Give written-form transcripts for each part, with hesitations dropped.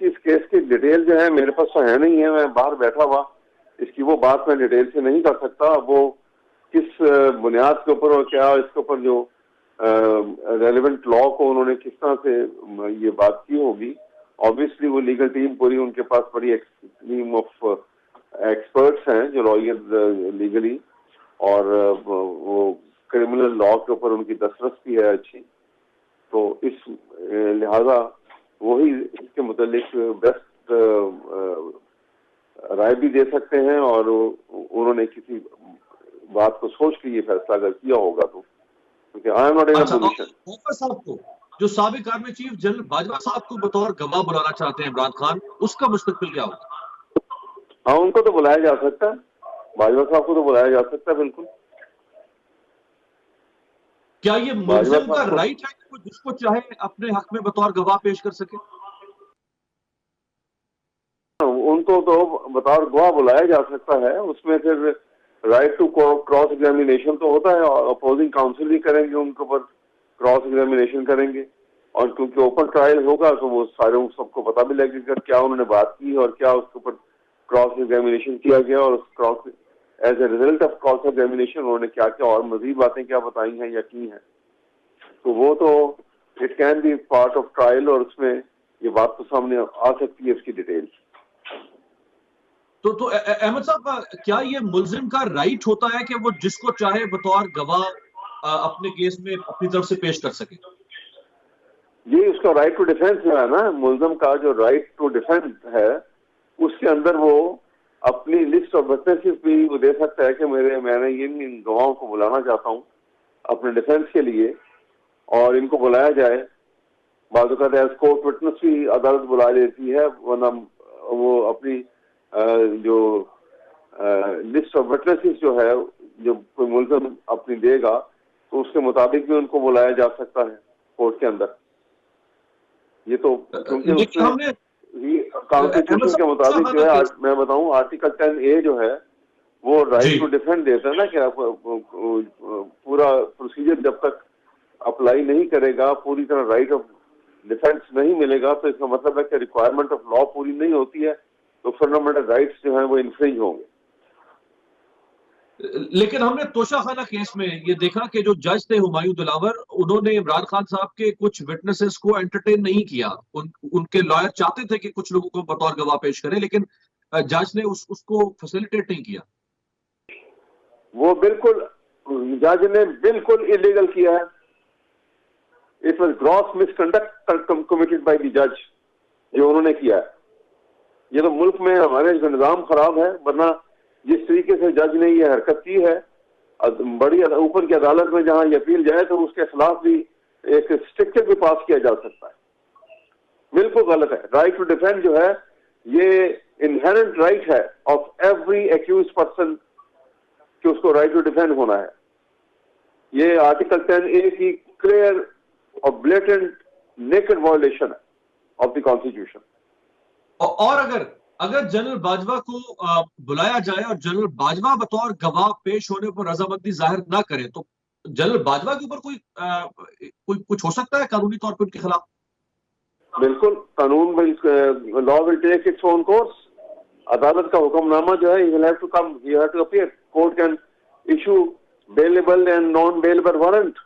اس case کی detail جو ہے میرے پاس تو ہے نہیں ہے, میں باہر بیٹھا ہوا, اس کی وہ بات میں ڈیٹیل سے نہیں کر سکتا. وہ کس بنیاد کے اوپر اور کیا اس کے اوپر جو ریلیونٹ لا کو انہوں نے کس طرح سے یہ بات کی ہوگی. آبویسلی وہ لیگل ٹیم پوری ان کے پاس بڑی ٹیم آف ایکسپرٹس ہیں جو لائر لیگلی, اور وہ کرمنل لا کے اوپر ان کی دسترس بھی ہے اچھی. تو اس لہذا وہی اس کے متعلق بیسٹ رائے بھی دے سکتے ہیں, اور انہوں نے کسی بات کو سوچ کے یہ فیصلہ اگر کیا ہوگا تو, کیونکہ I am not in position. اوپر صاحب کو جو سابق آرمی چیف جنرل باجوہ صاحب کو بطور گواہ بلانا چاہتے ہیں عمران خان, اس کا مستقبل کیا ہوگا؟ ہاں ان کو تو بلایا جا سکتا ہے, باجوہ صاحب کو تو بلایا جا سکتا ہے بالکل. کیا یہ ملزم کا رائٹ ہے کہ جس کو چاہے اپنے حق میں بطور گواہ پیش کر سکے؟ ان کو تو بطور گواہ بلایا جا سکتا ہے, اس میں پھر رائٹ ٹو کراس ایگزامینیشن تو ہوتا ہے, اپوزنگ کاؤنسل بھی کریں گے ان کے اوپر کراس ایگزامینیشن کریں گے, اور کیونکہ اوپن ٹرائل ہوگا تو وہ سارے سب کو پتہ بھی لگے گا کیا انہوں نے بات کی اور کیا اس کے اوپر کراس ایگزامینیشن کیا گیا, اور cross as a result of cross examination انہوں نے کیا کیا اور مزید باتیں کیا بتائی ہیں یا کی ہیں. تو وہ تو it can be part of trial, اور اس میں یہ بات تو سامنے آ سکتی ہے اس کی ڈیٹیل. تو احمد صاحب, کیا یہ ملزم کا رائٹ ہوتا ہے کہ وہ جس کو چاہے بطور گواہ اپنے کیس میں اپنی طرف سے پیش کر سکے؟ جی, اس کا رائٹ ٹو ڈیفینس جو ہے نا, ملزم کا جو رائٹ ٹو ڈیفینس ہے اس کے اندر وہ اپنی لسٹ آف وٹنسز بھی وہ دے سکتا ہے کہ میں نے ان گواہوں کو بلانا چاہتا ہوں اپنے ڈیفینس کے لیے, اور ان کو بلایا جائے. بعض اوقات ایز کورٹ وٹنس بھی عدالت بلا لیتی ہے, ورنہ وہ اپنی جو لسٹ آف وٹنسز جو ہے جو کوئی ملزم اپنی دے گا تو اس کے مطابق بھی ان کو بلایا جا سکتا ہے کورٹ کے اندر. یہ تو کیونکہ اس میں کانسٹیٹیوشن کے مطابق جو ہے, میں بتاؤں آرٹیکل 10A جو ہے وہ رائٹ ٹو ڈیفینڈ دیتا ہے نا, کہ پورا پروسیجر جب تک اپلائی نہیں کرے گا, پوری طرح رائٹ آف ڈیفینس نہیں ملے گا, تو اس کا مطلب ہے کہ ریکوائرمنٹ آف لا پوری نہیں ہوتی ہے, تو فنڈامنٹل رائٹس جو ہیں وہ انفرنج ہوں گے. لیکن ہم نے توشہ خانہ کیس میں یہ دیکھا کہ جو جج تھے ہمایوں دلاور, انہوں نے عمران خان صاحب کے کچھ وٹنسز کو انٹرٹین نہیں کیا. ان کے لائر چاہتے تھے کہ کچھ لوگوں کو بطور گواہ پیش کریں, لیکن جج نے اس کو فیسیلیٹیٹ نہیں کیا. وہ بالکل جج نے بالکل انلیگل کیا ہے. It was gross misconduct committed by the جج جو انہوں نے کیا ہے. یہ تو ملک میں ہمارے نظام خراب ہے, ورنہ جس طریقے سے جج نے یہ حرکت کی ہے بڑی اوپر کی عدالت میں جہاں یہ اپیل جائے تو اس کے خلاف بھی ایک اسٹرکچر بھی پاس کیا جا سکتا ہے. بالکل غلط ہے. رائٹ ٹو ڈیفینڈ جو ہے یہ انہیرنٹ رائٹ ہے آف ایوری ایکیوز پرسن کہ اس کو رائٹ ٹو ڈیفینڈ ہونا ہے. یہ آرٹیکل 10A کی کلیئر اور بلیٹنٹ نیکڈ وائلیشن ہے آف دی کانسٹیٹیوشن. اور اگر جنرل باجوہ کو بلایا جائے اور جنرل باجوہ بطور گواہ پیش ہونے پر رضامندی ظاہر نہ کرے, تو جنرل باجوہ کے اوپر کوئی کچھ ہو سکتا ہے قانونی طور پر ان کے خلاف؟ بالکل, قانون لا ول ٹیک اٹس اون کورس. عدالت کا حکم نامہ جو ہے you will have to come, you have to appear. Court can issue bailable and non-bailable warrant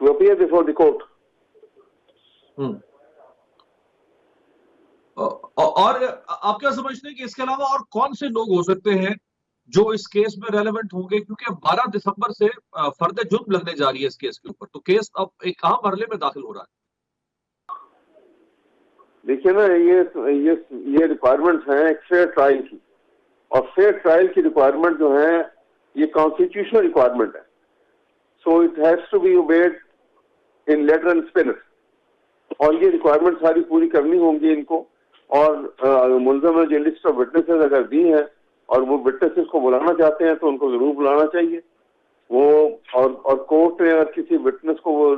to appear before the court. اور آپ کیا سمجھتے ہیں کہ اس کے علاوہ اور کون سے لوگ ہو سکتے ہیں جو اس کیس میں ریلیونٹ ہوں گے؟ کیونکہ 12 دسمبر سے فرد جرم لگنے جا رہی ہے اس کیس کے اوپر, تو کیس اب ایک اہم مرحلے میں داخل ہو رہا ہے. دیکھیے نا, یہ ریکوائرمنٹس ہیں ایک فیئر ٹرائل کی, اور فیئر ٹرائل کی ریکوائرمنٹ جو ہے یہ کانسٹیٹیوشنل ریکوائرمنٹ ہے. So it has to be obeyed in letter and spirit, اور یہ ریکوائرمنٹ ساری پوری کرنی ہوں گی ان کو. اور ملزم نے جو لسٹ آف وٹنسز اگر دی ہیں اور وہ وٹنسز کو بلانا چاہتے ہیں تو ان کو ضرور بلانا چاہیے. وہ اور کورٹ نے اگر کسی وٹنس کو وہ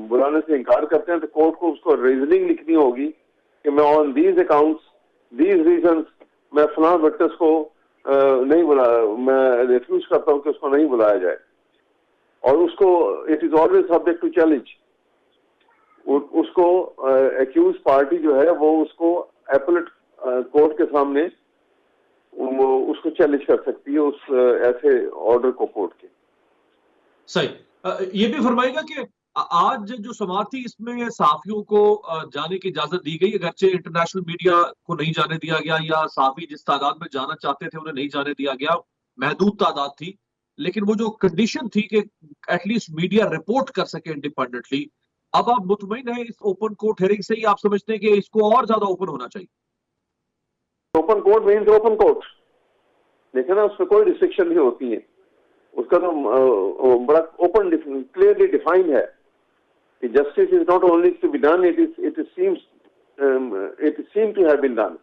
بلانے سے انکار کرتے ہیں تو کورٹ کو اس کو ریزننگ لکھنی ہوگی کہ میں on these accounts these reasons میں فلاں وٹنس کو نہیں میں ریفیوز کرتا ہوں کہ اس کو نہیں بلایا جائے. اور اس کو it is always subject to challenge. اس کو ایکیوز پارٹی جو ہے وہ اس کو ایپلیٹ کورٹ کے سامنے وہ اس کو چیلنج کر سکتی ہے اس ایسے آرڈر کو کورٹ کے. صحیح. یہ بھی فرمائے گا کہ آج جو سماعت تھی اس میں صحافیوں کو جانے کی اجازت دی گئی، اگرچہ انٹرنیشنل میڈیا کو نہیں جانے دیا گیا یا صحافی جس تعداد میں جانا چاہتے تھے انہیں نہیں جانے دیا گیا، محدود تعداد تھی، لیکن وہ جو کنڈیشن تھی کہ ایٹ لیسٹ میڈیا رپورٹ کر سکے انڈیپینڈنٹلی، اب آپ مطمئن ہیں اس اوپن کورٹ ہیئرنگ سے ہی آپ سمجھتے ہیں کہ اس کو اور زیادہ اوپن ہونا چاہیے؟ Open court means open court, دیکھیں نا اس میں کوئی ریسٹرکشن نہیں ہوتی ہے، اس کا تو بڑا اوپن کلیئرلی ڈیفائنڈ ہے کہ justice is not only to be done, it seem to have been done.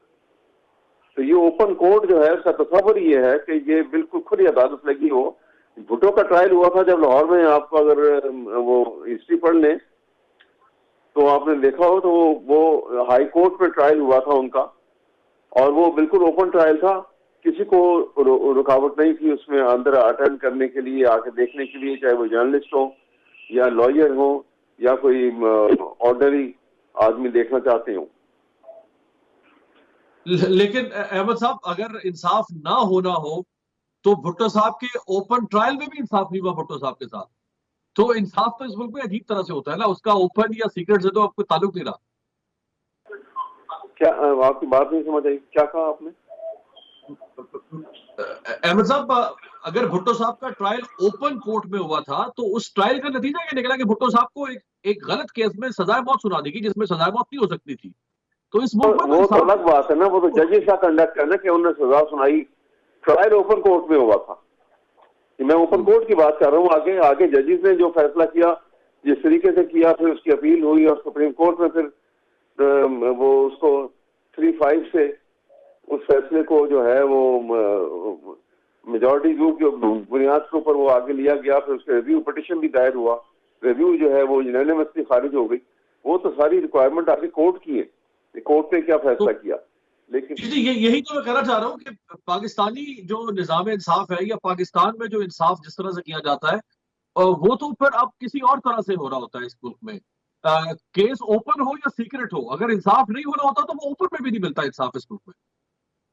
تو یہ اوپن کورٹ جو ہے اس کا تصور یہ ہے کہ یہ بالکل کھلی عدالت لگی ہو. بھٹو کا ٹرائل ہوا تھا جب لاہور میں، آپ کو اگر وہ ہسٹری پڑھ لیں تو آپ نے دیکھا ہو تو وہ ہائی کورٹ میں ٹرائل ہوا تھا ان کا، اور وہ بالکل اوپن ٹرائل تھا، کسی کو رکاوٹ نہیں تھی اس میں اندر اٹینڈ کرنے کے لیے، آ کے دیکھنے کے لیے، چاہے وہ جرنلسٹ ہو یا لائر ہو یا کوئی آرڈنری آدمی دیکھنا چاہتے ہوں. لیکن احمد صاحب اگر انصاف نہ ہونا ہو تو بھٹو صاحب کے اوپن ٹرائل میں بھی انصاف نہیں ہوا بھٹو صاحب کے ساتھ، تو انصاف تو اس ملک میں عجیب طرح سے ہوتا ہے نا، اس کا اوپن یا سیکرٹ سے تو آپ کو تعلق نہیں رہا. کیا آپ کی بات نہیں سمجھ آئی، کیا کہا آپ نے؟ احمد صاحب اگر بھٹو صاحب کا ٹرائل اوپن کورٹ میں ہوا تھا تو اس ٹرائل کا نتیجہ یہ نکلا کہ بھٹو صاحب کو ایک غلط کیس میں سزائے موت سنا دی گئی جس میں سزائے موت نہیں ہو سکتی تھی. تو اس ملک میں وہ تو الگ بات ہے نا، وہ تو ججز کا کنڈکٹ کرنا کہ انہوں نے سزا سنائی. ٹرائل اوپن کورٹ میں ہوا تھا، میں اوپن کورٹ کی بات کر رہا ہوں. آگے ججز نے جو فیصلہ کیا جس طریقے سے کیا، پھر اس کی اپیل ہوئی اور سپریم کورٹ میں پھر وہ اس کو 3-5 سے اس فیصلے کو جو ہے وہ میجورٹی ویو کی بنیاد کے اوپر وہ آگے لیا گیا. پھر اس کے ریویو پٹیشن بھی دائر ہوا، ریویو جو ہے وہ یونانیمسلی خارج ہو گئی. وہ تو ساری ریکوائرمنٹ آگے کورٹ کی ہے، کورٹ نے کیا فیصلہ کیا. لیکن جی یہی تو میں کہنا چاہ رہا ہوں کہ پاکستانی جو نظام انصاف ہے یا پاکستان میں جو انصاف جس طرح سے کیا جاتا ہے وہ تو پھر اب کسی اور طرح سے ہو رہا ہوتا ہے اس ملک میں. کیس اوپن ہو یا سیکرٹ ہو، اگر انصاف نہیں ہونا ہوتا تو وہ اوپن میں بھی نہیں ملتا انصاف اس ملک میں.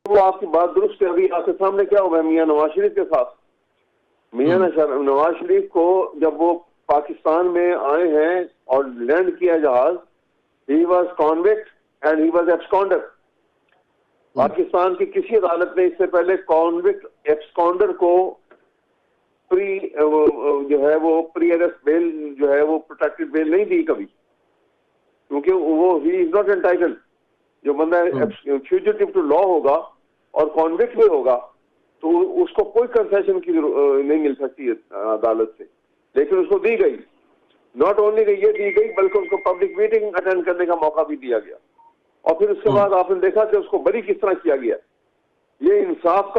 وہ آپ کی بات درست ہے. ابھی آپ کے سامنے کیا ہوا ہے میاں نواز شریف کے ساتھ. میاں نواز شریف کو جب وہ پاکستان میں آئے ہیں اور لینڈ کیا جہاز، he was convicted and he was absconder. Pakistan کی کسی عدالت نے اس سے پہلے کانوکٹ ایبسکانڈر کو جو ہے وہ پری اریسٹ بیل جو ہے وہ پروٹیکٹڈ بیل نہیں دی کبھی، کیونکہ وہ ہی از ناٹ انٹائٹلڈ. جو بندہ فیوجیٹو ٹو لا ہوگا اور کانوکٹ بھی ہوگا تو اس کو کوئی کنسیشن کی نہیں مل سکتی عدالت سے، لیکن اس کو دی گئی. ناٹ اونلی یہ دی گئی بلکہ اس کو پبلک میٹنگ اٹینڈ کرنے کا موقع بھی دیا گیا. اور پھر اس کے بعد آپ نے دیکھا کہ اس کو بری کس طرح کیا گیا. یہ انصاف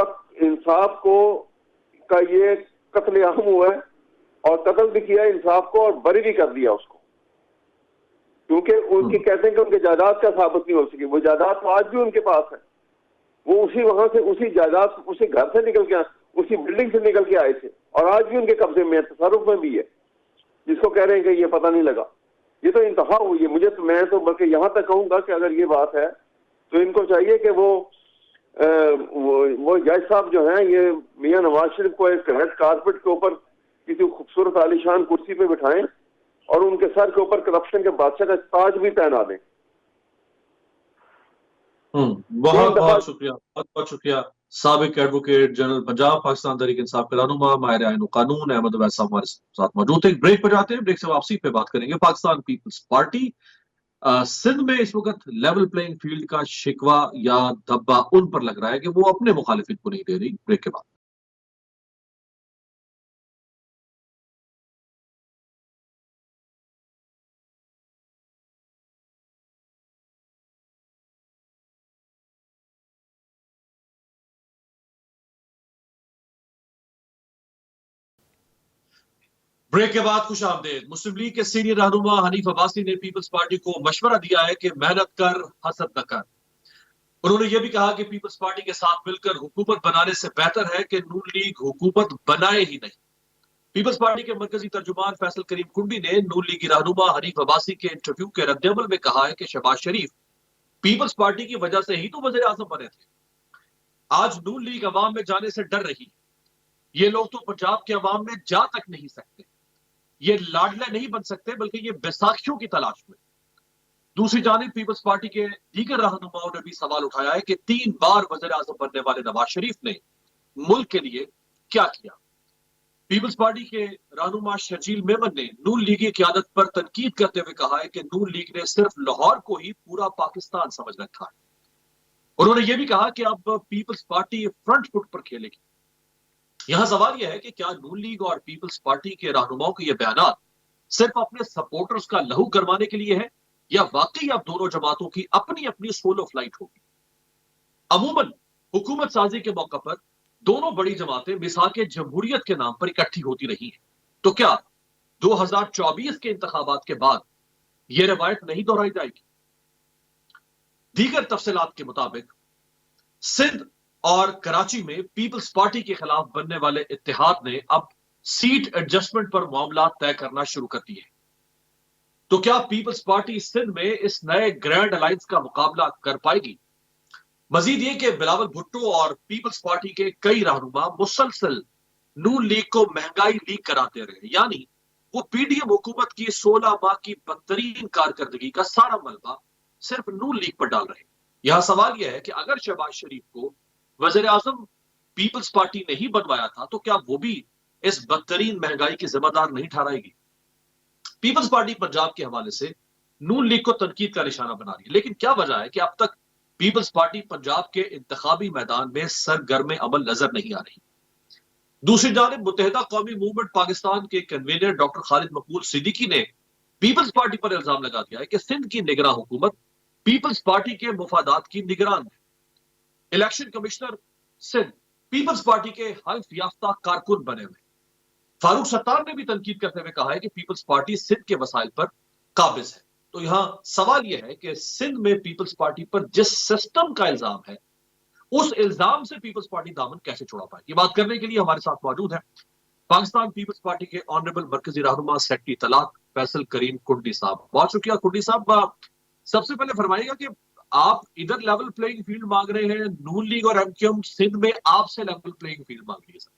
کا یہ قتل عام ہوا ہے، اور قتل بھی کیا انصاف کو اور بری بھی کر دیا اس کو، کیونکہ ان کی کہتے ہیں کہ ان کے جائیداد کا ثابت نہیں ہو سکی. وہ جائیداد تو آج بھی ان کے پاس ہے، وہ وہاں سے اسی جائیداد اسی گھر سے نکل کے اسی بلڈنگ سے نکل کے آئے تھے، اور آج بھی ان کے قبضے میں تصرف میں بھی ہے، جس کو کہہ رہے ہیں کہ یہ پتہ نہیں لگا. یہ تو انتہا ہوئی ہے. میں تو بلکہ یہاں تک کہوں گا کہ اگر یہ بات ہے تو ان کو چاہیے کہ وہ جج صاحب جو ہیں یہ میاں نواز شریف کو ایک ریڈ کارپٹ کے اوپر کسی خوبصورت عالیشان کرسی پہ بٹھائیں اور ان کے سر کے اوپر کرپشن کے بادشاہ کا تاج بھی پہنا دیں. بہت بہت شکریہ، بہت بہت شکریہ. سابق ایڈوکیٹ جنرل پنجاب پاکستان تحریک انصاف کے رہنما ماہر آئین و قانون احمد عبید صاحب ہمارے ساتھ موجود تھے. بریک پر جاتے ہیں، بریک سے واپسی پہ بات کریں گے. پاکستان پیپلز پارٹی سندھ میں اس وقت لیول پلینگ فیلڈ کا شکوہ یا دھبا ان پر لگ رہا ہے کہ وہ اپنے مخالفین کو نہیں دے رہی. بریک کے بعد بریک کے بعد خوش آمدید. مسلم لیگ کے سینئر رہنما حنیف عباسی نے پیپلز پارٹی کو مشورہ دیا ہے کہ محنت کر، حسد نہ کر. انہوں نے یہ بھی کہا کہ پیپلز پارٹی کے ساتھ مل کر حکومت بنانے سے بہتر ہے کہ نون لیگ حکومت بنائے ہی نہیں. پیپلز پارٹی کے مرکزی ترجمان فیصل کریم کنڈی نے نون لیگی رہنما حنیف عباسی کے انٹرویو کے رد عمل میں کہا ہے کہ شہباز شریف پیپلز پارٹی کی وجہ سے ہی تو وزیر اعظم بنے تھے. آج نون لیگ عوام میں جانے سے ڈر رہی ہے. یہ لوگ تو پنجاب کے عوام میں جا تک نہیں سکتے. یہ لاڈلے نہیں بن سکتے بلکہ یہ بیساکھیوں کی تلاش میں. دوسری جانب پیپلز پارٹی کے دیگر رہنماؤں نے بھی سوال اٹھایا ہے کہ 3 بار وزیر اعظم بننے والے نواز شریف نے ملک کے لیے کیا کیا. پیپلز پارٹی کے رہنما شرجیل میمن نے نون لیگی قیادت پر تنقید کرتے ہوئے کہا ہے کہ نون لیگ نے صرف لاہور کو ہی پورا پاکستان سمجھ رکھا ہے. انہوں نے یہ بھی کہا کہ اب پیپلز پارٹی فرنٹ فٹ پر کھیلے گی. یہاں سوال یہ ہے کہ کیا نون لیگ اور پیپلز پارٹی کے رہنماؤں کے یہ بیانات صرف اپنے سپورٹرز کا لہو کروانے کے لیے ہے یا واقعی اب دونوں جماعتوں کی اپنی اپنی سولو فلائٹ ہوگی؟ عموماً حکومت سازی کے موقع پر دونوں بڑی جماعتیں مساق جمہوریت کے نام پر اکٹھی ہوتی رہی ہیں. تو کیا 2024 کے انتخابات کے بعد یہ روایت نہیں دہرائی جائے گی؟ دیگر تفصیلات کے مطابق سندھ اور کراچی میں پیپلز پارٹی کے خلاف بننے والے اتحاد نے اب سیٹ ایڈجسٹمنٹ پر معاملات طے کرنا شروع کر دیے. تو کیا پیپلز پارٹی سندھ میں اس نئے گرینڈ الائنس کا مقابلہ کر پائے گی؟ مزید یہ کہ بلاول بھٹو اور پیپلز پارٹی کے کئی رہنما مسلسل نون لیگ کو مہنگائی لیگ کراتے رہے. یعنی وہ پی ڈی ایم حکومت کی 16 ماہ کی بدترین کارکردگی کا سارا ملبہ صرف نون لیگ پر ڈال رہے. یہاں سوال یہ ہے کہ اگر شہباز شریف کو وزیر اعظم پیپلز پارٹی نہیں بنوایا تھا تو کیا وہ بھی اس بدترین مہنگائی کی ذمہ دار نہیں ٹھہرائے گی؟ پیپلز پارٹی پنجاب کے حوالے سے نون لیگ کو تنقید کا نشانہ بنا رہی ہے. لیکن کیا وجہ ہے کہ اب تک پیپلز پارٹی پنجاب کے انتخابی میدان میں سرگرم عمل نظر نہیں آ رہی؟ دوسری جانب متحدہ قومی موومنٹ پاکستان کے کنوینر ڈاکٹر خالد مقبول صدیقی نے پیپلز پارٹی پر الزام لگا دیا ہے کہ سندھ کی نگراں حکومت پیپلز پارٹی کے مفادات کی نگران ہے. الیکشن کمشنر سندھ پیپلز پارٹی کے حلف یافتہ کارکن بنے ہوئے. فاروق ستار نے بھی تنقید کرتے ہوئے کہا ہے کہ پیپلز پارٹی سندھ کے وسائل پر قابض ہے. تو یہاں سوال یہ ہے کہ سندھ میں پیپلز پارٹی پر جس سسٹم کا الزام ہے اس الزام سے پیپلز پارٹی دامن کیسے چھڑا پائے؟ یہ بات کرنے کے لیے ہمارے ساتھ موجود ہے پاکستان پیپلز پارٹی کے آنریبل مرکزی رہنما سیکٹری اطلاعات فیصل کریم کنڈی صاحب. بہت شکریہ کنڈی صاحب. سب سے پہلے فرمائیے گا کہ آپ ادھر لیول پلئنگ فیلڈ مانگ رہے ہیں, نون لیگ اور ایم کیو ایم سندھ میں آپ سے لیول پلئنگ فیلڈ مانگ رہی ہے سر.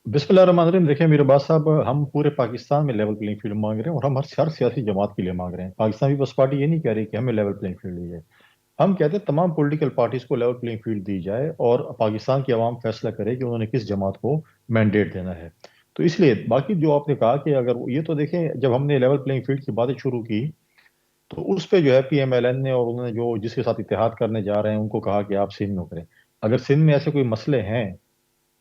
بسم اللہ الرحمن الرحیم. دیکھیں میرے باز صاحب, ہم پورے پاکستان میں لیول پلینگ فیلڈ مانگ رہے ہیں اور ہم ہر سیاسی جماعت کے لیے مانگ رہے ہیں. پاکستان پیپلز پارٹی یہ نہیں کہہ رہی کہ ہمیں لیول پلینگ فیلڈ دی جائے. ہم کہتے ہیں تمام پولیٹیکل پارٹیز کو لیول پلینگ فیلڈ دی جائے اور پاکستان کی عوام فیصلہ کرے کہ انہوں نے کس جماعت کو مینڈیٹ دینا ہے. تو اس لیے باقی جو آپ نے کہا کہ اگر یہ تو دیکھیں جب ہم نے لیول پلینگ فیلڈ کی باتیں شروع کی تو اس پہ جو ہے پی ایم ایل این نے اور انہوں نے جو جس کے ساتھ اتحاد کرنے جا رہے ہیں ان کو کہا کہ آپ سندھ میں کریں. اگر سندھ میں ایسے کوئی مسئلے ہیں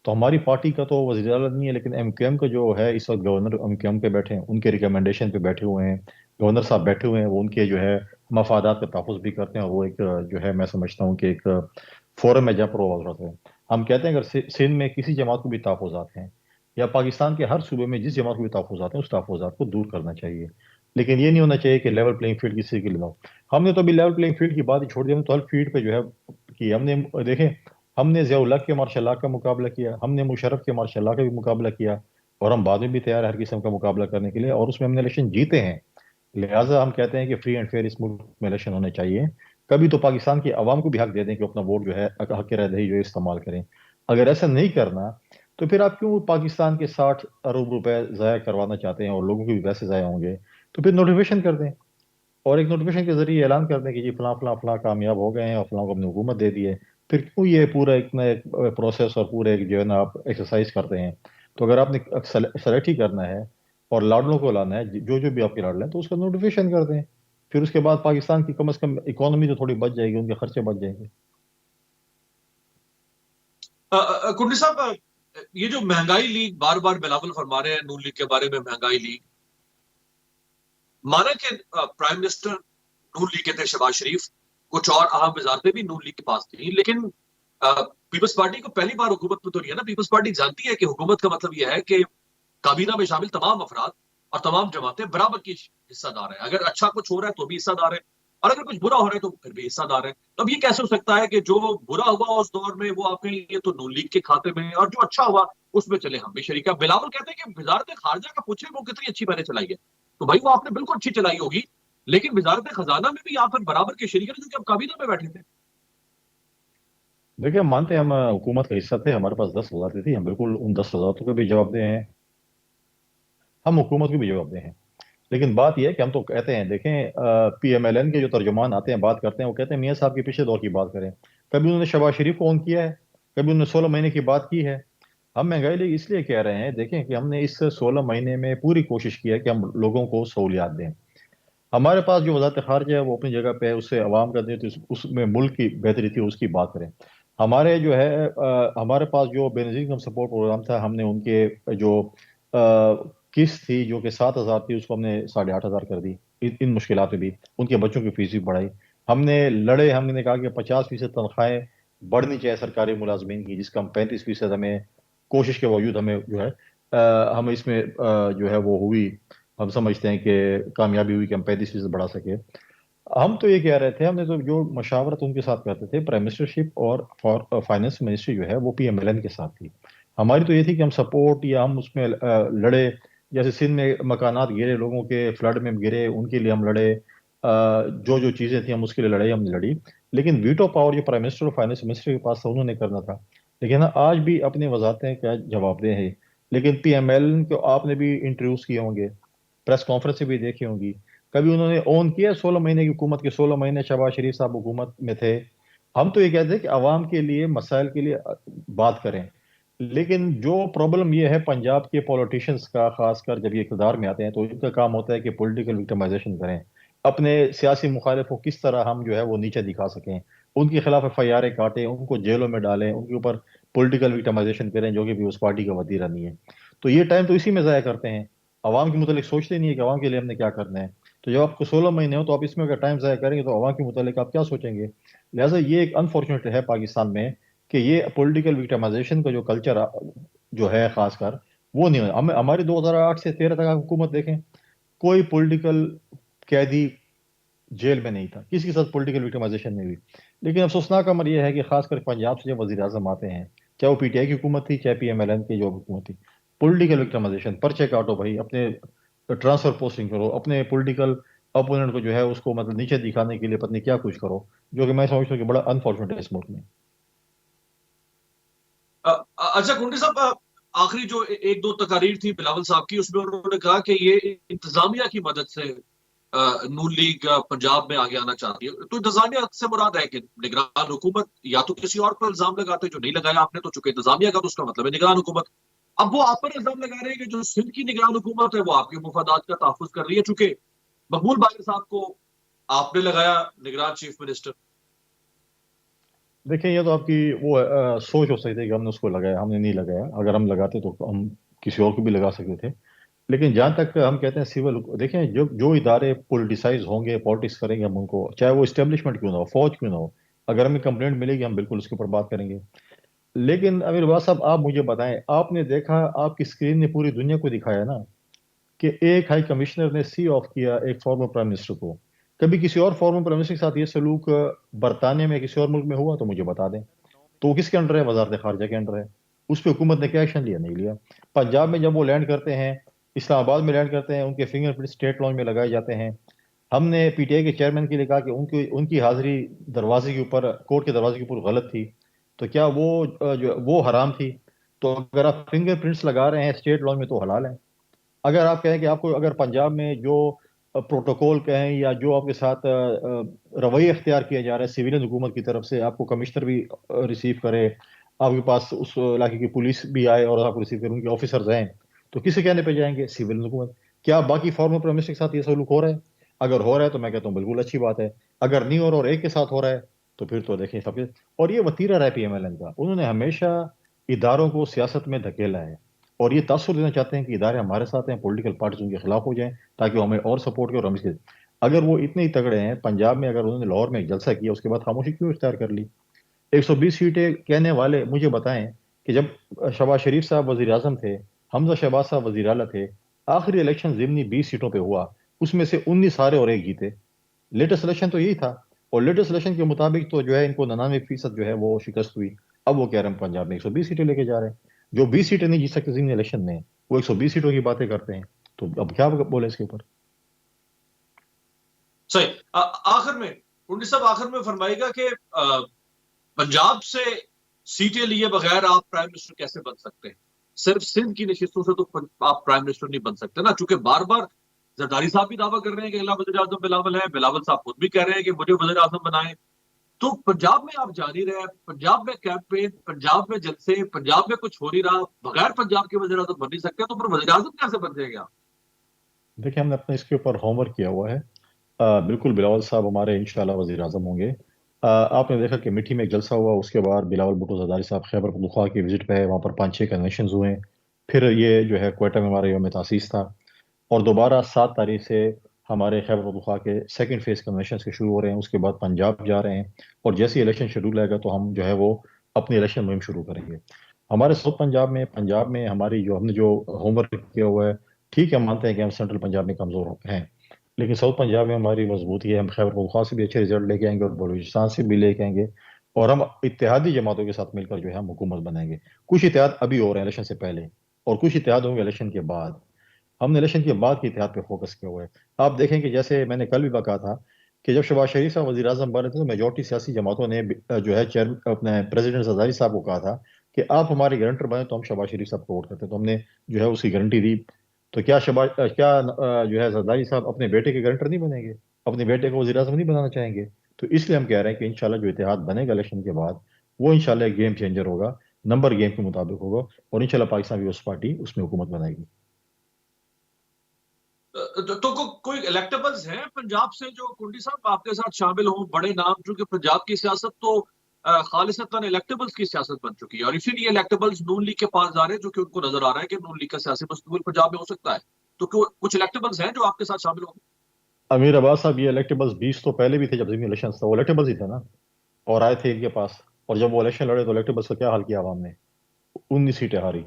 تو ہماری پارٹی کا تو وزیر اعلیٰ نہیں ہے, لیکن ایم کیو ایم کا جو ہے اس وقت گورنر ایم کیو ایم پہ بیٹھے ہیں, ان کے ریکمنڈیشن پہ بیٹھے ہوئے ہیں. گورنر صاحب بیٹھے ہوئے ہیں, وہ ان کے جو ہے مفادات کا تحفظ بھی کرتے ہیں اور وہ ایک جو ہے میں سمجھتا ہوں کہ ایک فورم میں جہاں پر وہ رہتے ہیں. ہم کہتے ہیں اگر سندھ میں کسی جماعت کو بھی تحفظات ہیں یا پاکستان کے ہر صوبے میں جس جماعت کو بھی تحفظات ہیں اس تحفظات کو دور کرنا چاہیے, لیکن یہ نہیں ہونا چاہیے کہ لیول پلینگ فیلڈ کسی کے لیے لاؤ. ہم نے تو ابھی لیول پلینگ فیلڈ کی بات ہی چھوڑ دی, ہم تو ہر فیلڈ پہ جو ہے کہ ہم نے دیکھیں ہم نے ضیاء الحق کے ماشاء اللہ کا مقابلہ کیا, ہم نے مشرف کے ماشاء اللہ کا بھی مقابلہ کیا اور ہم بعد میں بھی تیار ہیں ہر قسم کا مقابلہ کرنے کے لیے اور اس میں ہم نے الیکشن جیتے ہیں. لہٰذا ہم کہتے ہیں کہ فری اینڈ فیئر اس ملک میں الیکشن ہونے چاہیے. کبھی تو پاکستان کی عوام کو بھی حق دے دیں کہ اپنا ووٹ جو ہے حق رائے دہی جو ہے استعمال کریں. اگر ایسا نہیں کرنا تو پھر آپ کیوں پاکستان کے 60 ارب روپے ضائع کروانا چاہتے ہیں اور لوگوں کے بھی پیسے ضائع ہوں گے؟ تو پھر نوٹیفیکیشن کر دیں اور ایک نوٹیفیکیشن کے ذریعے اعلان کر دیں کہ جی فلاں فلاں فلاں کامیاب ہو گئے ہیں اور فلاں کو اپنی حکومت دے دی ہے. پھر کیوں یہ پورا ایک پروسیس اور پورا ایک جو ہے نا آپ ایکسرسائز کرتے ہیں؟ تو اگر آپ نے سلیکٹ ہی کرنا ہے اور لاڈلوں کو لانا ہے جو بھی آپ کے لاڈل ہیں تو اس کا نوٹیفیکیشن کر دیں. پھر اس کے بعد پاکستان کی کم از کم اکانومی تو تھوڑی بچ جائے گی, ان کے خرچے بچ جائیں گے. کنڈی صاحب, یہ جو مہنگائی لیگ بار بار بلاول فرما رہے ہیں نون لیگ کے بارے میں, مہنگائی لیگ مانا کہ پرائم منسٹر نون لیگ کے تھے شہباز شریف, کچھ اور اہم وزارتیں بھی نون لیگ کے پاس تھیں, لیکن پیپلز پارٹی کو پہلی بار حکومت میں تو نہیں ہے نا. پیپلز پارٹی جانتی ہے کہ حکومت کا مطلب یہ ہے کہ کابینہ میں شامل تمام افراد اور تمام جماعتیں برابر کی حصہ دار ہیں. اگر اچھا کچھ ہو رہا ہے تو بھی حصہ دار ہے, اور اگر کچھ برا ہو رہا ہے تو پھر بھی حصہ دار ہے. تو اب یہ کیسے ہو سکتا ہے کہ جو برا ہوا اس دور میں وہ آپ کہیں یہ تو نون لیگ کے کھاتے میں ہے اور جو اچھا ہوا اس میں چلے ہم بھی شریک ہیں. بلاول کہتے ہیں کہ وزارت خارجہ کا پوچھے وہ کتنی اچھی میں نے چلائی ہے. تو بھائی وہ آپ نے بالکل اچھی چلائی ہوگی لیکن وزارت خزانہ میں بھی آپ برابر کے شریک ہیں جو کہ اب کابینہ میں بیٹھے تھے. دیکھیں ہم مانتے ہیں ہم حکومت کا حصہ تھے, ہمارے پاس 10 وزارتیں تھی, ہم بالکل ان 10 وزارتوں کو بھی جواب دہ ہیں, ہم حکومت کو بھی جواب دہ ہیں. لیکن بات یہ ہے کہ ہم تو کہتے ہیں, دیکھیں پی ایم ایل این کے جو ترجمان آتے ہیں بات کرتے ہیں, وہ کہتے ہیں میاں صاحب کے پچھلے دور کی بات کریں. کبھی انہوں نے شہباز شریف کو آن کیا ہے, کبھی انہوں نے 16 مہینے کی بات کی ہے. ہم مہنگائی لیے اس لیے کہہ رہے ہیں, دیکھیں کہ ہم نے اس 16 مہینے میں پوری کوشش کی ہے کہ ہم لوگوں کو سہولیات دیں. ہمارے پاس جو وزارت خارجہ ہے وہ اپنی جگہ پہ ہے, اس سے عوام کا دیں تو اس میں ملک کی بہتری تھی, اس کی بات کریں. ہمارے جو ہے ہمارے پاس جو بے نظیر انکم سپورٹ پروگرام تھا, ہم نے ان کے جو قسط تھی جو کہ 7,000 تھی, اس کو ہم نے 8,500 کر دی. ان مشکلات میں بھی ان کے بچوں کی فیس بھی بڑھائی. ہم نے لڑے, ہم نے کہا کہ 50% تنخواہیں بڑھنی چاہیے سرکاری ملازمین کی, جس کا ہم 35% ہمیں کوشش کے باوجود ہمیں جو ہے ہم اس میں جو ہے وہ ہوئی, ہم سمجھتے ہیں کہ کامیابی ہوئی کہ ہم 35% بڑھا سکے. ہم تو یہ کہہ رہے تھے, ہم نے تو جو مشاورت ان کے ساتھ کرتے تھے, پرائم منسٹرشپ اور فائنانس منسٹری جو ہے وہ پی ایم ایل این کے ساتھ تھی. ہماری تو یہ تھی کہ ہم سپورٹ یا ہم اس میں لڑے, جیسے سندھ میں مکانات گرے, لوگوں کے فلڈ میں گرے, ان کے لیے ہم لڑے, جو جو چیزیں تھیں ہم اس کے لیے لڑے, ہم نے لڑی. لیکن ویٹو پاور جو پرائم منسٹر اور فائنانس منسٹر کے پاس تھا انہوں نے کرنا تھا. لیکن آج بھی اپنی وزارتیں کیا جواب دہ ہیں. لیکن پی ایم ایل این کو آپ نے بھی انٹرویوز کیے ہوں گے, پریس کانفرنس بھی دیکھی ہوں گی, کبھی انہوں نے اون کیا 16 مہینے کی حکومت کے 16 مہینے شہباز شریف صاحب حکومت میں تھے. ہم تو یہ کہتے ہیں کہ عوام کے لیے مسائل کے لیے بات کریں. لیکن جو پرابلم یہ ہے پنجاب کے پولیٹیشنز کا, خاص کر جب یہ اقتدار میں آتے ہیں تو ان کا کام ہوتا ہے کہ پولیٹیکل وکٹمائزیشن کریں, اپنے سیاسی مخالف کو کس طرح ہم جو ہے وہ نیچے دکھا سکیں, ان کے خلاف ایف آئی آریں کاٹیں, ان کو جیلوں میں ڈالیں, ان کے اوپر پولیٹیکل وکٹمائزیشن کریں جو کہ بھی اس پارٹی کا وزیر نہیں ہے. تو یہ ٹائم تو اسی میں ضائع کرتے ہیں, عوام کے متعلق سوچتے نہیں ہے کہ عوام کے لیے ہم نے کیا کرنا ہے. تو جب آپ کو 16 مہینے ہو تو آپ اس میں اگر ٹائم ضائع کریں گے تو عوام کے متعلق آپ کیا سوچیں گے. لہٰذا یہ ایک انفارچونیٹ ہے پاکستان میں کہ یہ پولیٹیکل وکٹمائزیشن کا جو کلچر جو ہے خاص کر وہ نہیں ہے. ہماری 2008 سے 13 تک حکومت دیکھیں, کوئی پولیٹیکل قیدی جیل میں نہیں تھا, کسی کے ساتھ پولیٹیکل وکٹمائزیشن نہیں ہوئی. لیکن افسوسناک امر یہ ہے کہ خاص کر پنجاب سے جب وزیر اعظم آتے ہیں, چاہے وہ پی ٹی آئی کی حکومت تھی چاہے پی ایم ایل این کی جو حکومت تھی, پولیٹیکل وکٹمائزیشن, پرچے کاٹو بھائی, اپنے ٹرانسفر پوسٹنگ کرو, اپنے پولیٹیکل اپوننٹ کو جو ہے اس کو مطلب نیچے دکھانے کے لیے پتہ نہیں کیا کچھ کرو, جو کہ میں سمجھتا ہوں کہ بڑا انفارچونیٹ ہے اس ملک میں. اچھا کنڈی صاحب, آخری جو ایک دو تقاریر تھی بلاول صاحب کی اس میں انہوں نے کہا کہ یہ انتظامیہ کی مدد سے نون لیگ پنجاب میں آگے آنا چاہتی ہے. تو انتظامیہ سے مراد ہے کہ نگران حکومت یا تو کسی اور پر الزام لگاتے جو نہیں لگایا آپ نے, تو چونکہ انتظامیہ کا تو اس کا مطلب ہے نگران حکومت. اب وہ آپ پر الزام لگا رہے ہیں کہ جو سندھ کی نگران حکومت ہے وہ آپ کے مفادات کا تحفظ کر رہی ہے, چونکہ مقبول باقر صاحب کو آپ نے لگایا نگران چیف منسٹر. دیکھیں یہ تو آپ کی وہ سوچ ہو سکتی ہے کہ ہم نے اس کو لگایا, ہم نے نہیں لگایا. اگر ہم لگاتے تو ہم کسی اور کو بھی لگا سکتے تھے. لیکن جہاں تک ہم کہتے ہیں سول, دیکھیں جو ادارے پولیٹیسائز ہوں گے, پالیٹکس کریں گے, ہم ان کو, چاہے وہ اسٹیبلشمنٹ کیوں نہ ہو, فوج کیوں نہ ہو, اگر ہمیں کمپلینٹ ملے گی ہم بالکل اس کے اوپر بات کریں گے. لیکن امیر عباس صاحب آپ مجھے بتائیں, آپ نے دیکھا, آپ کی اسکرین نے پوری دنیا کو دکھایا نا کہ ایک ہائی کمشنر نے سی آف کیا ایک فارمر پرائم منسٹر کو. کبھی کسی اور فارمر پرائم منسٹر کے ساتھ یہ سلوک برطانیہ میں کسی اور ملک میں ہوا تو مجھے بتا دیں. تو وہ کس کے انڈر ہے؟ وزارت خارجہ کے انڈر ہے. اس پہ حکومت نے کیا ایکشن لیا؟ نہیں لیا. پنجاب میں جب وہ لینڈ کرتے ہیں, اسلام آباد میں لینڈ کرتے ہیں, ان کے فنگر پرنٹ اسٹیٹ لانچ میں لگائے جاتے ہیں. ہم نے پی ٹی آئی کے چیئرمین کے لیے کہا کہ ان کی حاضری دروازے کے اوپر, کورٹ کے دروازے کے اوپر غلط تھی, تو کیا وہ حرام تھی؟ تو اگر آپ فنگر پرنٹس لگا رہے ہیں اسٹیٹ لانچ میں تو حلال ہے. اگر آپ کہیں کہ آپ کو اگر پنجاب میں جو پروٹوکول کہیں یا جو آپ کے ساتھ رویہ اختیار کیا جا رہا ہے سویلین حکومت کی طرف سے, آپ کو کمشنر بھی ریسیو کرے, آپ کے پاس اس علاقے کی پولیس بھی آئے اور آپ کو ریسیو کرے, ان کے آفیسرز ہیں, تو کسے کہنے پہ جائیں گے؟ سویلین حکومت. کیا باقی فارمر پرائم منسٹر کے ساتھ یہ سلوک ہو رہا ہے؟ اگر ہو رہا ہے تو میں کہتا ہوں بالکل اچھی بات ہے. اگر نہیں ہو رہا اور ایک کے ساتھ ہو رہا ہے تو پھر تو دیکھیں سب. اور یہ وتیرہ رہا پی ایم ایل این کا, انہوں نے ہمیشہ اداروں کو سیاست میں دھکیلا ہے اور یہ تاثر دینا چاہتے ہیں کہ ادارے ہمارے ساتھ ہیں, پولیٹیکل پارٹیز ان کے خلاف ہو جائیں تاکہ وہ ہمیں اور سپورٹ کریں. اور ہم اگر وہ اتنے ہی تگڑے ہیں, پنجاب میں اگر انہوں نے لاہور میں ایک جلسہ کیا اس کے بعد خاموشی کیوں اختیار کر لی؟ 120 سیٹیں کہنے والے مجھے بتائیں کہ جب شہباز شریف صاحب وزیر اعظم تھے, حمزہ شہباز صاحب وزیر اعلیٰ تھے, آخری الیکشن ضمنی 20 سیٹوں پہ ہوا, اس میں سے 19 ہارے اور ایک جیتے. لیٹسٹ الیکشن تو یہی تھا، اور لیٹسٹ الیکشن کے مطابق تو جو ہے ان کو 99% جو ہے وہ شکست ہوئی. اب وہ کہہ رہے ہیں پنجاب میں 120 سیٹیں لے کے جا رہے ہیں. جو 20 سیٹیں نہیں جیت سکتے ضمنی الیکشن میں، وہ 120 سیٹوں کی باتیں کرتے ہیں. تو اب کیا بولے اس کے اوپر. صحیح. آخر میں کنڈی صاحب، آخر میں فرمائے گا کہ پنجاب سے سیٹیں لیے بغیر آپ پرائم منسٹر کیسے بن سکتے ہیں؟ صرف سندھ کی نشستوں سے تو آپ پرائم منسٹر نہیں بن سکتے نا، چونکہ بار بار زرداری صاحب بھی دعویٰ کر رہے ہیں کہ اگلا وزیر اعظم بلاول ہے، بلاول صاحب خود بھی کہہ رہے ہیں کہ مجھے وزیر اعظم بنائیں. تو پنجاب میں آپ جان ہی رہے ہیں، پنجاب میں کیمپین، پنجاب میں جلسے، پنجاب میں کچھ ہو نہیں رہا، بغیر پنجاب کے وزیر اعظم بن نہیں سکتے، تو پھر وزیر اعظم کیسے بن جائے گا؟ دیکھیں ہم نے اپنے اس کے اوپر ہوم ورک کیا ہوا ہے. بالکل بلاول صاحب ہمارے انشاءاللہ وزیر اعظم ہوں گے. آپ نے دیکھا کہ میٹھی میں ایک جلسہ ہوا، اس کے بعد بلاول بھٹو زرداری صاحب خیبر پختونخوا کی وزٹ پہ ہے، وہاں پر 5-6 کنونشنز ہوئے. پھر یہ جو ہے کوئٹہ میں ہمارا یوم تاسیس تھا، اور دوبارہ 7 تاریخ سے ہمارے خیبر پختونخوا کے سیکنڈ فیز کنونشنز کے شروع ہو رہے ہیں. اس کے بعد پنجاب جا رہے ہیں، اور جیسے الیکشن شیڈول آئے گا تو ہم جو ہے وہ اپنی الیکشن مہم شروع کریں گے. ہمارے ساؤتھ پنجاب میں ہماری جو ہم نے جو ہوم ورک کیا ہوا ہے، ٹھیک ہے ہم مانتے ہیں کہ ہم سینٹرل پنجاب میں کمزور ہیں، لیکن ساؤتھ پنجاب میں ہماری مضبوطی ہے. ہم خیبر پختونخوا سے بھی اچھے رزلٹ لے کے آئیں گے، اور بلوچستان سے بھی لے کے آئیں گے، اور ہم اتحادی جماعتوں کے ساتھ مل کر جو ہے ہم حکومت بنائیں گے. کچھ اتحاد ابھی ہو رہے ہیں الیکشن سے پہلے، اور کچھ اتحاد ہوں گے الیکشن کے بعد. ہم نے الیکشن کے بعد کے اتحاد پہ فوکس کیا ہوا ہے. آپ دیکھیں کہ جیسے میں نے کل بھی کہا تھا کہ جب شہباز شریف صاحب وزیر اعظم بنے تھے تو میجورٹی سیاسی جماعتوں نے جو ہے اپنے پریزیڈنٹ زرداری صاحب کو کہا تھا کہ آپ ہمارے گارنٹر بنے تو ہم شہباز شریف صاحب کو ووٹ کرتے. تو ہم نے جو ہے اس کی گارنٹی دی. تو کیا جو ہے زرداری صاحب اپنے بیٹے کے گارنٹر نہیں بنیں گے؟ اپنے بیٹے کو وزیر اعظم نہیں بنانا چاہیں گے؟ تو اس لیے ہم کہہ رہے ہیں کہ انشاءاللہ جو اتحاد بنے گا الیکشن کے بعد، وہ انشاءاللہ ایک گیم چینجر ہوگا، نمبر گیم کے مطابق ہوگا، اور انشاءاللہ پاکستان پیپلز پارٹی اس میں حکومت بنائے گی. تو کوئی الیکٹیبلز ہیں پنجاب سے جو کنڈی صاحب آپ کے ساتھ شامل ہوں، بڑے نام؟ چونکہ پنجاب کی سیاست تو خالصتاً الیکٹیبلز کی سیاست بن چکی ہے، اور اسی لیے الیکٹیبلز نون لیگ کے پاس جا رہے ہیں، جو کہ ان کو نظر آ رہا ہے کہ نون لیگ کا سیاسی مستقبل پنجاب میں ہو سکتا ہے. تو کچھ الیکٹیبلز ہیں جو آپ کے ساتھ شامل ہوں؟ امیر عباس صاحب، یہ الیکٹیبلز 20 تو پہلے بھی تھے، جب ضمنی الیکشن تھا وہ الیکٹیبلز ہی تھے نا، اور آئے تھے ان کے پاس. اور جب وہ الیکشن لڑے تو الیکٹیبلز کا کیا حال کیا عوام نے؟ 19 سیٹیں ہاری.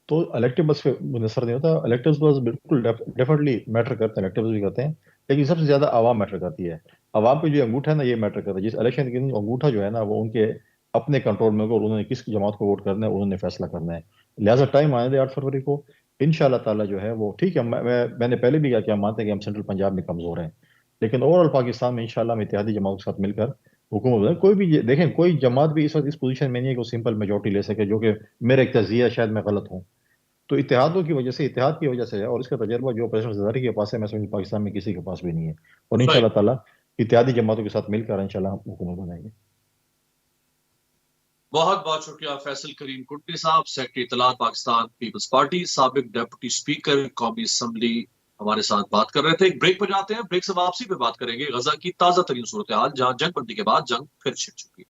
تو الیکٹیبلز پہ منحصر نہیں ہوتا. الیکٹیبلز بالکل ڈیفینیٹلی میٹر کرتے ہیں، الیکٹیبلز بھی کرتے ہیں، لیکن سب سے زیادہ عوام میٹر کرتی ہے. عوام پہ جو انگوٹھا ہے نا، یہ میٹر کرتا ہے. جس الیکشن کے دن انگوٹھا جو ہے نا وہ ان کے اپنے کنٹرول میں ہوگا، اور انہوں نے کس جماعت کو ووٹ کرنا ہے انہوں نے فیصلہ کرنا ہے. لہٰذا ٹائم آنے دے 8 فروری کو، انشاءاللہ تعالیٰ جو ہے وہ ٹھیک ہے. میں نے پہلے بھی کہا کہ ہم مانتے ہیں کہ ہم سینٹرل پنجاب میں کمزور ہیں، لیکن اوور آل پاکستان میں انشاءاللہ ہم اتحادی جماعت کے ساتھ مل کر حکومت بنائیں. کوئی بھی دیکھیں، کوئی جماعت بھی اس وقت اس پوزیشن میں نہیں ہے کہ وہ سمپل میجورٹی لے سکے، جو کہ میرا ایک تجزیہ ہے، شاید میں غلط ہوں. تو اتحادوں کی وجہ سے، اتحاد کی وجہ سے ہے، اور اس کا تجربہ جو پریزیڈنٹ زرداری کے پاس ہے، میں سمجھوں پاکستان میں کسی کے پاس بھی نہیں ہے. اور صحیح. انشاءاللہ تعالیٰ اتحادی جماعتوں کے ساتھ مل کر انشاءاللہ ہم حکومت بنائیں گے. بہت بہت شکریہ فیصل کریم کنڈی صاحب، سیکرٹری اطلاعات پاکستان پیپلز پارٹی، سابق ڈپٹی اسپیکر قومی اسمبلی، ہمارے ساتھ بات کر رہے تھے. ایک بریک پہ جاتے ہیں، بریک سے واپسی پہ بات کریں گے غزہ کی تازہ ترین صورتحال، جہاں جنگ بندی کے بعد جنگ پھر چھڑ چکی ہے.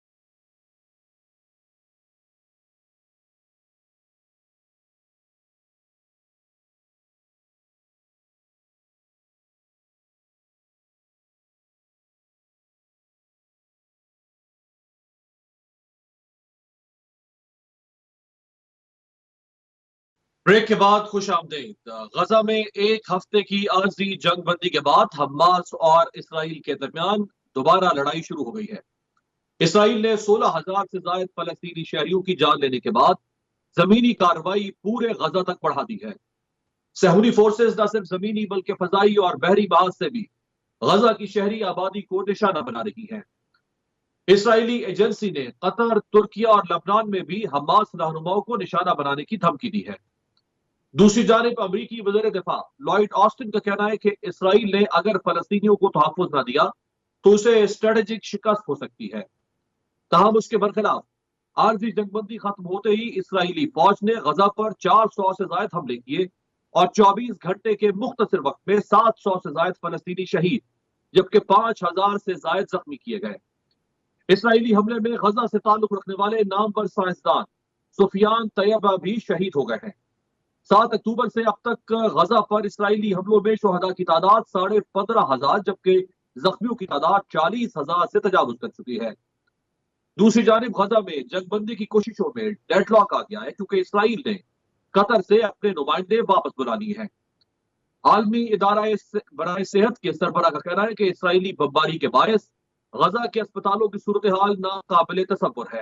بریک کے بعد خوش آمدید. غزہ میں ایک ہفتے کی عارضی جنگ بندی کے بعد حماس اور اسرائیل کے درمیان دوبارہ لڑائی شروع ہو گئی ہے. اسرائیل نے 16,000 سے زائد فلسطینی شہریوں کی جان لینے کے بعد زمینی کارروائی پورے غزہ تک بڑھا دی ہے. صہیونی فورسز نہ صرف زمینی بلکہ فضائی اور بحری محاذ سے بھی غزہ کی شہری آبادی کو نشانہ بنا رہی ہے. اسرائیلی ایجنسی نے قطر، ترکیہ اور لبنان میں بھی حماس رہنماؤں کو نشانہ بنانے کی دھمکی دی ہے. دوسری جانب امریکی وزیر دفاع لائیڈ آسٹن کا کہنا ہے کہ اسرائیل نے اگر فلسطینیوں کو تحفظ نہ دیا تو اسے اسٹریٹجک شکست ہو سکتی ہے. تاہم اس کے برخلاف عارضی جنگ بندی ختم ہوتے ہی اسرائیلی فوج نے غزہ پر 400 سے زائد حملے کیے اور 24 گھنٹے کے مختصر وقت میں 700 سے زائد فلسطینی شہید جبکہ 5,000 سے زائد زخمی کیے گئے. اسرائیلی حملے میں غزہ سے تعلق رکھنے والے نامور سائنسدان سفیان طیبہ بھی شہید ہو گئے ہیں. 7 اکتوبر سے اب تک غزہ پر اسرائیلی حملوں میں شہداء کی تعداد 15,500 جبکہ زخمیوں کی تعداد 40,000 سے تجاوز کر چکی ہے. دوسری جانب غزہ میں جنگ بندی کی کوششوں میں ڈیڈ لاک آ گیا ہے کیونکہ اسرائیل نے قطر سے اپنے نمائندے واپس بلا لیے ہیں. عالمی ادارہ برائے صحت کے سربراہ کا کہنا ہے کہ اسرائیلی بمباری کے باعث غزہ کے اسپتالوں کی صورتحال ناقابل تصور ہے۔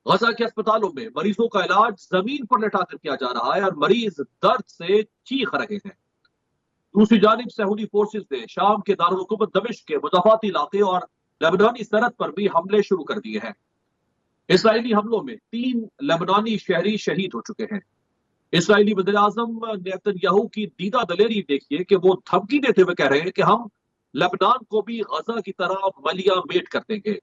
غزہ کے اسپتالوں میں مریضوں کا علاج زمین پر لٹا کر کیا جا رہا ہے اور مریض درد سے چیخ رہے ہیں۔ دوسری جانب سعودی فورسز نے شام کے دارالحکومت دمشق کے مضافاتی علاقے اور لبنانی سرحد پر بھی حملے شروع کر دیے ہیں۔ اسرائیلی حملوں میں 3 لبنانی شہری شہید ہو چکے ہیں۔ اسرائیلی وزیر اعظم نیتن یاہو کی دیدہ دلیری دیکھیے کہ وہ دھمکی دیتے ہوئے کہہ رہے ہیں کہ ہم لبنان کو بھی غزہ کی طرح ملیہ میٹ کر دیں گے۔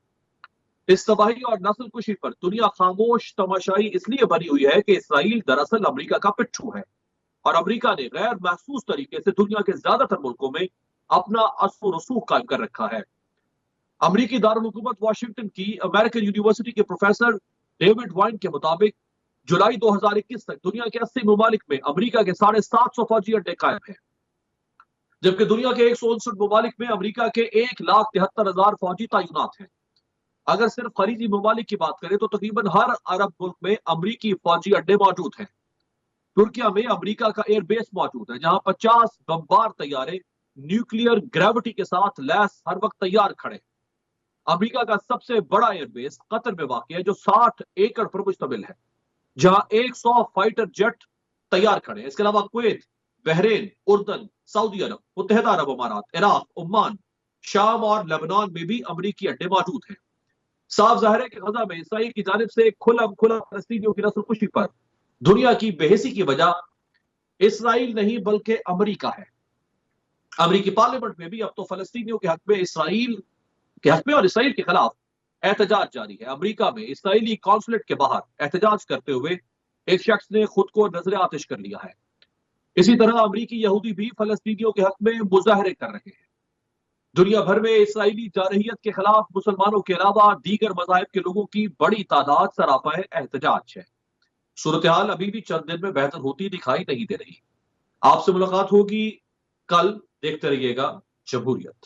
اس تباہی اور نسل کشی پر دنیا خاموش تماشائی اس لیے بنی ہوئی ہے کہ اسرائیل دراصل امریکہ کا پٹھو ہے اور امریکہ نے غیر محسوس طریقے سے دنیا کے زیادہ تر ملکوں میں اپنا اثر و رسوخ قائم کر رکھا ہے۔ امریکی دارالحکومت واشنگٹن کی امریکن یونیورسٹی کے پروفیسر ڈیوڈ وائن کے مطابق جولائی 2021 تک دنیا کے 80 ممالک میں امریکہ کے 750 فوجی اڈے قائم ہیں، جبکہ دنیا کے 159 ممالک میں امریکہ کے 1,73,000 فوجی تعینات ہیں۔ اگر صرف خلیجی ممالک کی بات کریں تو تقریباً ہر عرب ملک میں امریکی فوجی اڈے موجود ہیں۔ ترکیہ میں امریکہ کا ایئر بیس موجود ہے جہاں 50 بمبار طیارے نیوکلیئر گریوٹی کے ساتھ لیس ہر وقت تیار کھڑے۔ امریکہ کا سب سے بڑا ایئر بیس قطر میں واقع ہے جو 60 ایکڑ پر مشتمل ہے جہاں 100 فائٹر جیٹ تیار کھڑے ہیں۔ اس کے علاوہ کویت، بحرین، اردن، سعودی عرب، متحدہ عرب امارات، عراق، عمان، شام اور لبنان میں بھی امریکی اڈے موجود ہیں۔ صاف ظاہر ہے کہ غزہ میں اسرائیل کی جانب سے کھلا فلسطینیوں کی نسل کشی پر دنیا کی بے حسی کی وجہ اسرائیل نہیں بلکہ امریکہ ہے۔ امریکی پارلیمنٹ میں بھی اب تو فلسطینیوں کے حق میں اور اسرائیل کے خلاف احتجاج جاری ہے۔ امریکہ میں اسرائیلی قونصلیٹ کے باہر احتجاج کرتے ہوئے ایک شخص نے خود کو نذر آتش کر لیا ہے۔ اسی طرح امریکی یہودی بھی فلسطینیوں کے حق میں مظاہرے کر رہے ہیں۔ دنیا بھر میں اسرائیلی جارحیت کے خلاف مسلمانوں کے علاوہ دیگر مذاہب کے لوگوں کی بڑی تعداد سراپا احتجاج ہے۔ صورتحال ابھی بھی چند دن میں بہتر ہوتی دکھائی نہیں دے رہی۔ آپ سے ملاقات ہوگی کل، دیکھتے رہیے گا جمہوریت۔